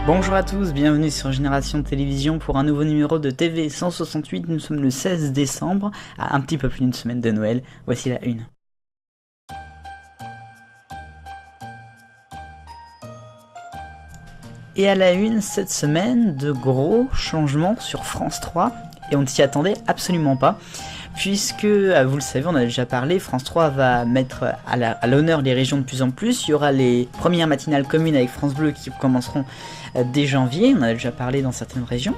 Bonjour à tous, bienvenue sur Génération Télévision pour un nouveau numéro de TV 168. Nous sommes le 16 décembre, à un petit peu plus d'une semaine de Noël. Voici la une. Et à la une cette semaine, de gros changements sur France 3, et on ne s'y attendait absolument pas. Puisque, vous le savez, on a déjà parlé, France 3 va mettre à l'honneur les régions de plus en plus. Il y aura les premières matinales communes avec France Bleu qui commenceront dès janvier, on en a déjà parlé dans certaines régions.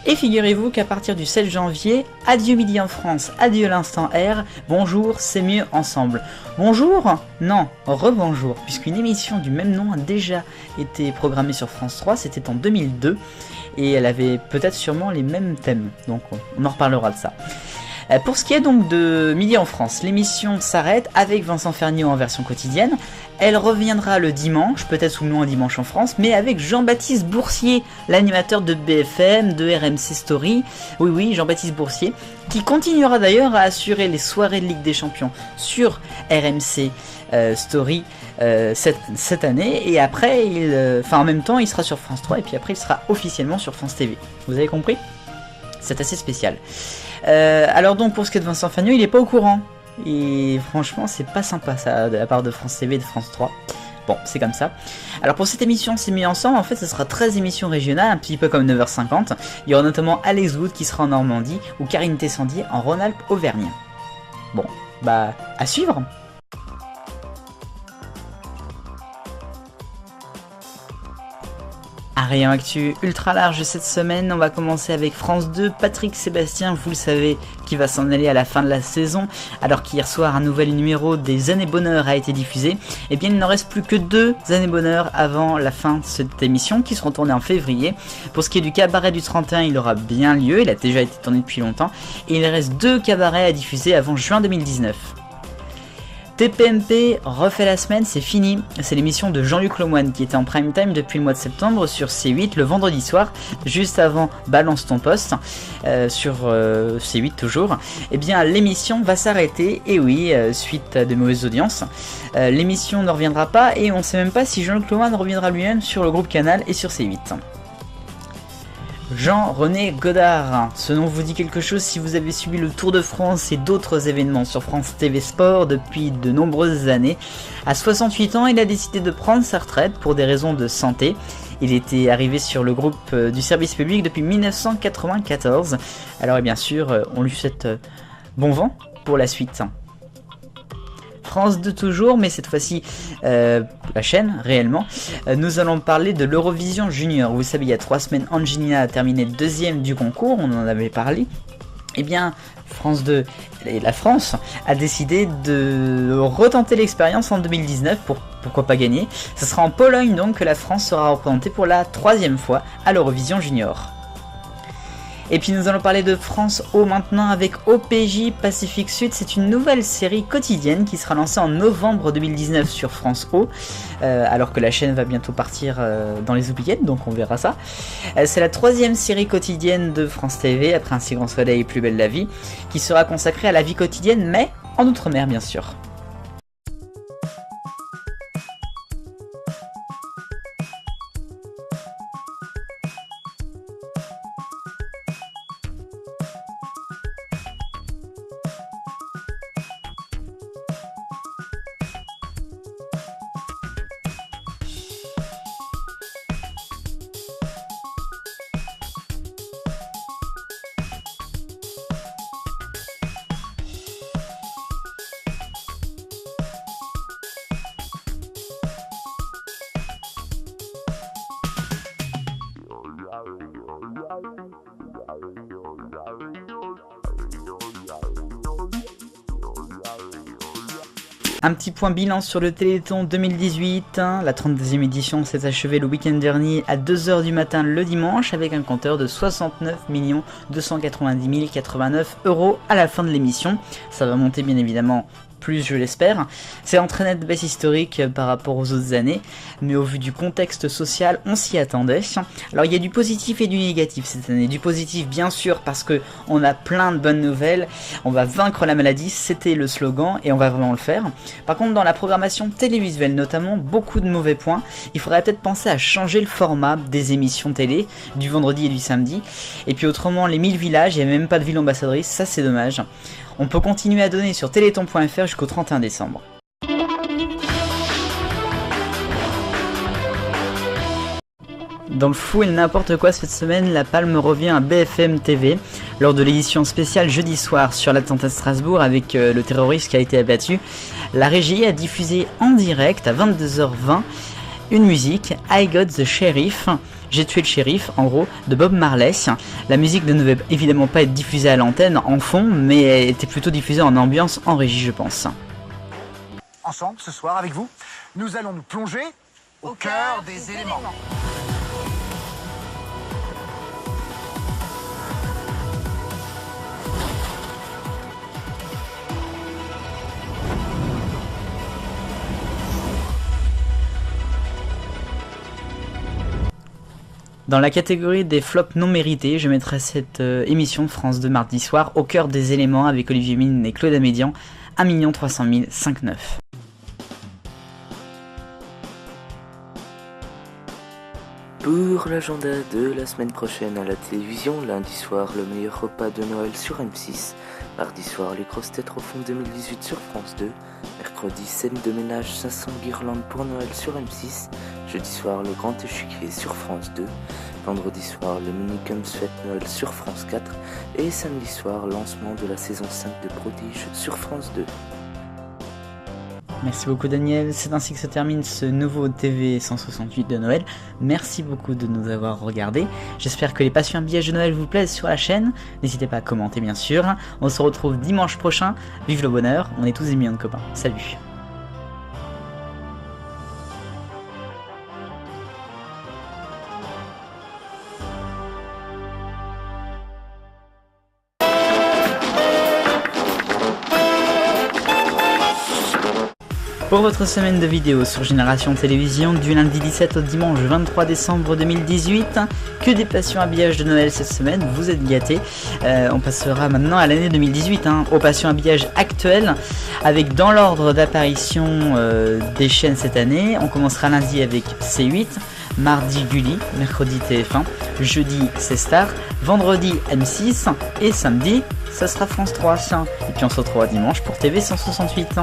Et figurez-vous qu'à partir du 7 janvier, adieu Midi en France, adieu l'instant R, bonjour, c'est mieux ensemble. Bonjour ? Non, rebonjour, puisqu'une émission du même nom a déjà été programmée sur France 3, c'était en 2002, et elle avait peut-être sûrement les mêmes thèmes, donc on en reparlera de ça. Pour ce qui est donc de Midi en France, l'émission s'arrête avec Vincent Ferniaud en version quotidienne. Elle reviendra le dimanche, peut-être sous le nom Un Dimanche en France, mais avec Jean-Baptiste Boursier, l'animateur de BFM, de RMC Story. Oui, Jean-Baptiste Boursier, qui continuera d'ailleurs à assurer les soirées de Ligue des Champions sur RMC Story cette année. Et après, en même temps, il sera sur France 3 et puis après, il sera officiellement sur France TV. Vous avez compris ? C'est assez spécial. Alors donc pour ce qui est de Vincent Ferniaud, il est pas au courant. Et franchement c'est pas sympa ça de la part de France TV et de France 3. Bon, c'est comme ça. Alors pour cette émission, c'est mis ensemble, en fait ce sera 13 émissions régionales, un petit peu comme 9h50. Il y aura notamment Alex Wood qui sera en Normandie ou Karine Tessandier en Rhône-Alpes-Auvergne. Bon, bah à suivre. Un rayon actu ultra large cette semaine, on va commencer avec France 2, Patrick Sébastien, vous le savez, qui va s'en aller à la fin de la saison, alors qu'hier soir un nouvel numéro des Années Bonheur a été diffusé. Et bien il n'en reste plus que 2 Années Bonheur avant la fin de cette émission, qui seront tournées en février. Pour ce qui est du cabaret du 31, il aura bien lieu, il a déjà été tourné depuis longtemps, et il reste 2 cabarets à diffuser avant juin 2019. TPMP refait la semaine, c'est fini. C'est l'émission de Jean-Luc Lemoyne qui était en prime time depuis le mois de septembre sur C8 le vendredi soir, juste avant Balance ton poste, sur C8 toujours. Et bien l'émission va s'arrêter, et oui, suite à de mauvaises audiences. L'émission ne reviendra pas et on ne sait même pas si Jean-Luc Lemoyne reviendra lui-même sur le groupe Canal et sur C8. Jean-René Godard, ce nom vous dit quelque chose si vous avez suivi le Tour de France et d'autres événements sur France TV Sport depuis de nombreuses années. À 68 ans, il a décidé de prendre sa retraite pour des raisons de santé. Il était arrivé sur le groupe du service public depuis 1994. Alors et bien sûr, on lui souhaite bon vent pour la suite. France 2 toujours, mais cette fois-ci la chaîne réellement. Nous allons parler de l'Eurovision Junior. Vous savez, il y a 3 semaines, Angelina a terminé 2e du concours, on en avait parlé. Eh bien, France 2 et la France a décidé de retenter l'expérience en 2019 pour pourquoi pas gagner. Ce sera en Pologne donc que la France sera représentée pour la 3e fois à l'Eurovision Junior. Et puis nous allons parler de France O maintenant avec OPJ Pacifique Sud. C'est une nouvelle série quotidienne qui sera lancée en novembre 2019 sur France O, alors que la chaîne va bientôt partir dans les oubliettes, donc on verra ça. C'est la 3e série quotidienne de France TV, après Un si grand soleil et Plus belle la vie, qui sera consacrée à la vie quotidienne, mais en outre-mer bien sûr. Un petit point bilan sur le Téléthon 2018, la 32e édition s'est achevée le week-end dernier à 2h du matin le dimanche avec un compteur de 69 290 089 € à la fin de l'émission. Ça va monter bien évidemment plus, je l'espère. C'est en très nette baisse historique par rapport aux autres années, mais au vu du contexte social, on s'y attendait. Alors il y a du positif et du négatif cette année. Du positif bien sûr parce que on a plein de bonnes nouvelles, on va vaincre la maladie, c'était le slogan et on va vraiment le faire. Par contre dans la programmation télévisuelle notamment, beaucoup de mauvais points. Il faudrait peut-être penser à changer le format des émissions télé, du vendredi et du samedi. Et puis autrement les 1000 villages, il n'y a même pas de ville ambassadrice, ça c'est dommage. On peut continuer à donner sur téléthon.fr jusqu'au 31 décembre. Dans le fou et le n'importe quoi cette semaine, la palme revient à BFM TV lors de l'édition spéciale jeudi soir sur l'attentat de Strasbourg avec le terroriste qui a été abattu. La régie a diffusé en direct à 22h20 une musique, I Got the Sheriff, j'ai tué le shérif, en gros, de Bob Marley. La musique ne devait évidemment pas être diffusée à l'antenne en fond, mais elle était plutôt diffusée en ambiance en régie, je pense. Ensemble, ce soir, avec vous, nous allons nous plonger au cœur des éléments. Dans la catégorie des flops non mérités, je mettrai cette émission de France 2 mardi soir au cœur des éléments avec Olivier Mine et Claude Amédian, 1 300 000,59. Pour l'agenda de la semaine prochaine à la télévision, lundi soir, le meilleur repas de Noël sur M6. Mardi soir, les grosses têtes refont 2018 sur France 2. Mercredi, scène de ménage 500 guirlandes pour Noël sur M6. Jeudi soir, le grand échiquier sur France 2. Vendredi soir, le Minicums fête Noël sur France 4. Et samedi soir, lancement de la saison 5 de Prodige sur France 2. Merci beaucoup Daniel, c'est ainsi que se termine ce nouveau TV 168 de Noël. Merci beaucoup de nous avoir regardés. J'espère que les passions habillages de Noël vous plaisent sur la chaîne. N'hésitez pas à commenter bien sûr. On se retrouve dimanche prochain. Vive le bonheur, on est tous des millions de copains. Salut. Pour votre semaine de vidéos sur Génération Télévision du lundi 17 au dimanche 23 décembre 2018, que des passions habillages de Noël cette semaine, vous êtes gâtés. On passera maintenant à l'année 2018, aux passions habillages actuelles, avec dans l'ordre d'apparition des chaînes cette année. On commencera lundi avec C8, mardi Gulli, mercredi TF1, jeudi C-Star, vendredi M6 et samedi ça sera France 3. Et puis on se retrouvera dimanche pour TV 168.